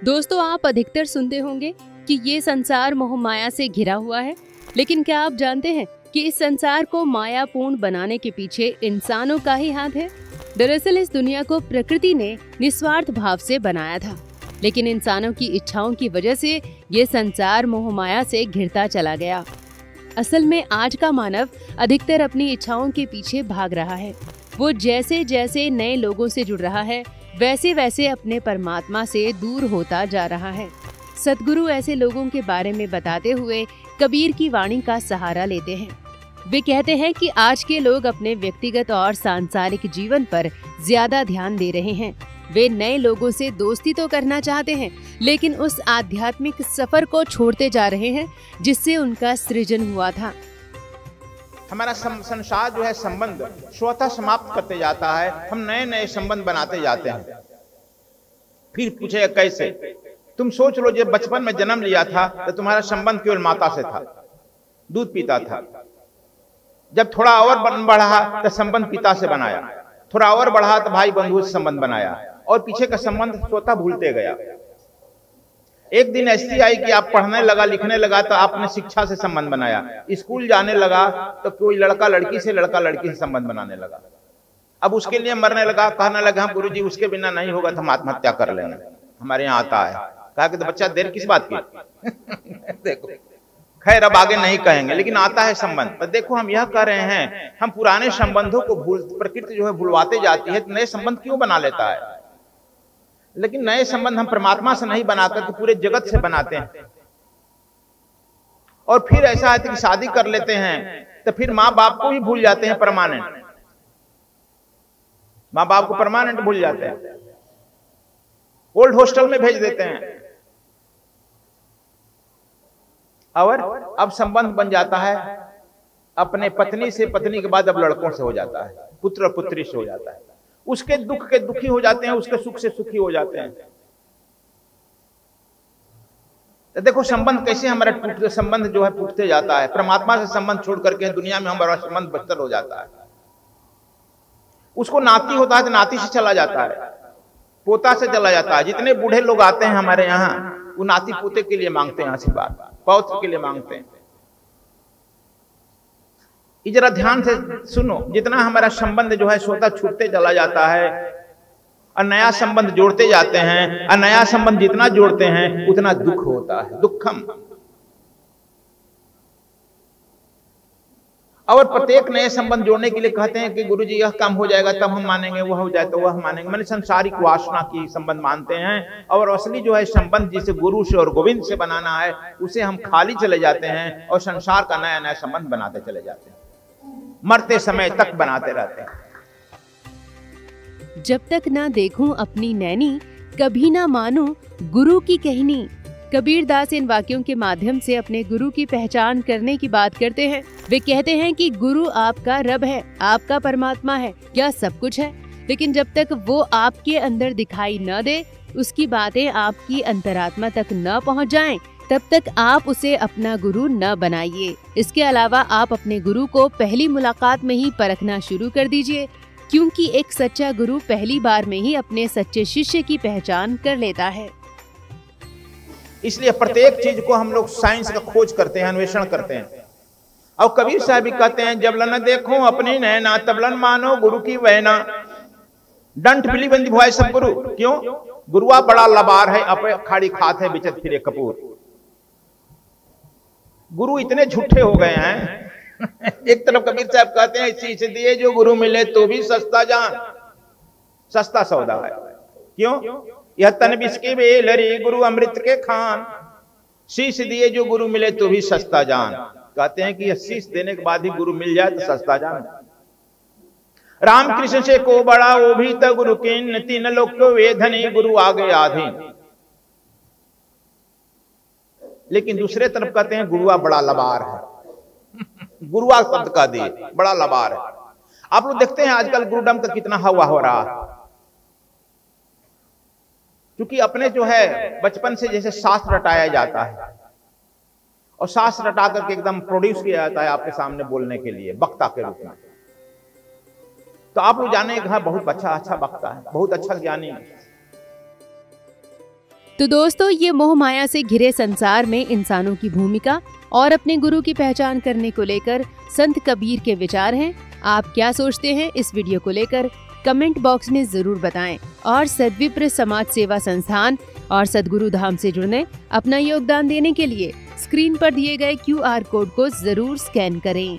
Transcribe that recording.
दोस्तों, आप अधिकतर सुनते होंगे कि ये संसार मोह माया से घिरा हुआ है, लेकिन क्या आप जानते हैं कि इस संसार को मायापूर्ण बनाने के पीछे इंसानों का ही हाथ है। दरअसल इस दुनिया को प्रकृति ने निस्वार्थ भाव से बनाया था, लेकिन इंसानों की इच्छाओं की वजह से ये संसार मोह माया से घिरता चला गया। असल में आज का मानव अधिकतर अपनी इच्छाओं के पीछे भाग रहा है। वो जैसे जैसे नए लोगों से जुड़ रहा है, वैसे वैसे अपने परमात्मा से दूर होता जा रहा है। सद्गुरु ऐसे लोगों के बारे में बताते हुए कबीर की वाणी का सहारा लेते हैं। वे कहते हैं कि आज के लोग अपने व्यक्तिगत और सांसारिक जीवन पर ज्यादा ध्यान दे रहे हैं। वे नए लोगों से दोस्ती तो करना चाहते हैं, लेकिन उस आध्यात्मिक सफर को छोड़ते जा रहे हैं जिससे उनका सृजन हुआ था। हमारा संसार जो है संबंध स्वतः समाप्त करते जाता है। हम नए नए संबंध बनाते जाते हैं। फिर पूछेगा कैसे? तुम सोच लो, जब बचपन में जन्म लिया था तो तुम्हारा संबंध केवल माता से था, दूध पीता था। जब थोड़ा और बढ़ा तो संबंध पिता से बनाया, थोड़ा और बढ़ा तो भाई बंधुओं से संबंध बनाया, और पीछे का संबंध स्वतः भूलते गया। एक दिन ऐसी आई कि आप पढ़ने लगा, लिखने लगा, तो आपने शिक्षा से संबंध बनाया। स्कूल जाने लगा तो कोई लड़का लड़की से, लड़का लड़की से संबंध बनाने लगा। अब उसके लिए मरने लगा, कहने लगा गुरुजी उसके बिना नहीं होगा तो हम आत्महत्या कर लेंगे। हमारे यहाँ आता है, कहा कि तो बच्चा देर किस बात की देखो, खैर अब आगे नहीं कहेंगे, लेकिन आता है संबंध। तो देखो हम यह कह रहे हैं, हम पुराने संबंधों को प्रकृति जो है भुलवाते जाती है, तो नए संबंध क्यों बना लेता है? लेकिन नए संबंध हम परमात्मा से नहीं बनाकर के पूरे जगत से बनाते हैं। और फिर ऐसा है कि शादी कर लेते हैं तो फिर माँ बाप को भी भूल जाते हैं, परमानेंट माँ बाप को परमानेंट भूल जाते हैं, ओल्ड हॉस्टल में भेज देते हैं। और अब संबंध बन जाता है अपने पत्नी से, पत्नी के बाद अब लड़कों से हो जाता है, पुत्र और पुत्री से हो जाता है। उसके दुख के दुखी हो जाते हैं, उसके सुख से सुखी हो जाते हैं। तो देखो संबंध कैसे हमारा टूटते, संबंध जो है टूटते जाता है। परमात्मा से संबंध छोड़ करके दुनिया में हमारा संबंध बदतर हो जाता है। उसको नाती होता है तो नाती से चला जाता है, पोता से चला जाता है। जितने बूढ़े लोग आते हैं हमारे यहाँ, वो नाती पोते के लिए मांगते हैं आशीर्वाद, पौत्र के लिए मांगते हैं। जरा ध्यान से सुनो, जितना हमारा संबंध जो है स्वतः छूटते चला जाता है और नया संबंध जोड़ते जाते हैं, और नया संबंध जितना जोड़ते हैं उतना दुख होता है, दुखम। और प्रत्येक नए संबंध जोड़ने के लिए कहते हैं कि गुरुजी यह काम हो जाएगा तब हम मानेंगे, वह हो जाए तो वह मानेंगे। मैंने संसारिक वासना की संबंध मानते हैं, और असली जो है संबंध जिसे गुरु से और गोविंद से बनाना है, उसे हम खाली चले जाते हैं और संसार का नया नया संबंध बनाते चले जाते हैं, मरते समय तक बनाते रहते हैं। जब तक ना देखूं अपनी नैनी, कभी ना मानूं गुरु की कहनी। कबीर दास इन वाक्यों के माध्यम से अपने गुरु की पहचान करने की बात करते हैं। वे कहते हैं कि गुरु आपका रब है, आपका परमात्मा है, क्या सब कुछ है। लेकिन जब तक वो आपके अंदर दिखाई न दे, उसकी बातें आपकी अंतरात्मा तक न पहुंच जाएं, तब तक आप उसे अपना गुरु न बनाइए। इसके अलावा आप अपने गुरु को पहली मुलाकात में ही परखना शुरू कर दीजिए, क्योंकि एक सच्चा गुरु पहली बार में ही अपने सच्चे शिष्य की पहचान कर लेता है। इसलिए प्रत्येक चीज को हम लोग साइंस का खोज करते हैं, अन्वेषण करते हैं। और कबीर साहब भी कहते हैं, जब लन देखो अपनी नैना, तब लन मानो गुरु की वहना। Don't believe in the voice of guru. क्यों? गुरुआ बड़ा लबार है, अपे खाड़ी खात है, बिचत फिरे कपूर। गुरु इतने झूठे हो गए हैं एक तरफ कबीर साहब कहते हैं, शीश दिए जो गुरु मिले तो भी सस्ता जान, सस्ता सौदा है। क्यों? यह तन बिस्की बेलरी गुरु अमृत के खान। शीश दिए जो गुरु मिले तो भी सस्ता जान। कहते हैं कि यह शीश देने के बाद ही गुरु मिल जाए तो सस्ता जान। रामकृष्ण से को बड़ा वो भी तो गुरु के, तीन लोग को वेधनी गुरु आगे आधीन। लेकिन दूसरे तरफ कहते हैं गुरुआ बड़ा लबार है गुरुआ शब्द का दिए बड़ा लबार है। आप लोग देखते हैं आजकल गुरुडम का कितना हवा हो रहा है, क्योंकि अपने जो है बचपन से जैसे शास्त्र रटाया जाता है, और शास्त्र रटा करके एकदम प्रोड्यूस किया जाता है आपके सामने बोलने के लिए वक्ता के रूप में। तो आप लोग जाने बहुत अच्छा वक्ता है, बहुत अच्छा ज्ञानी है। तो दोस्तों, ये मोह माया से घिरे संसार में इंसानों की भूमिका और अपने गुरु की पहचान करने को लेकर संत कबीर के विचार हैं। आप क्या सोचते हैं इस वीडियो को लेकर, कमेंट बॉक्स में जरूर बताएं और सद्विप्र समाज सेवा संस्थान और सद्गुरु धाम से जुड़ने अपना योगदान देने के लिए स्क्रीन पर दिए गए QR कोड को जरूर स्कैन करें।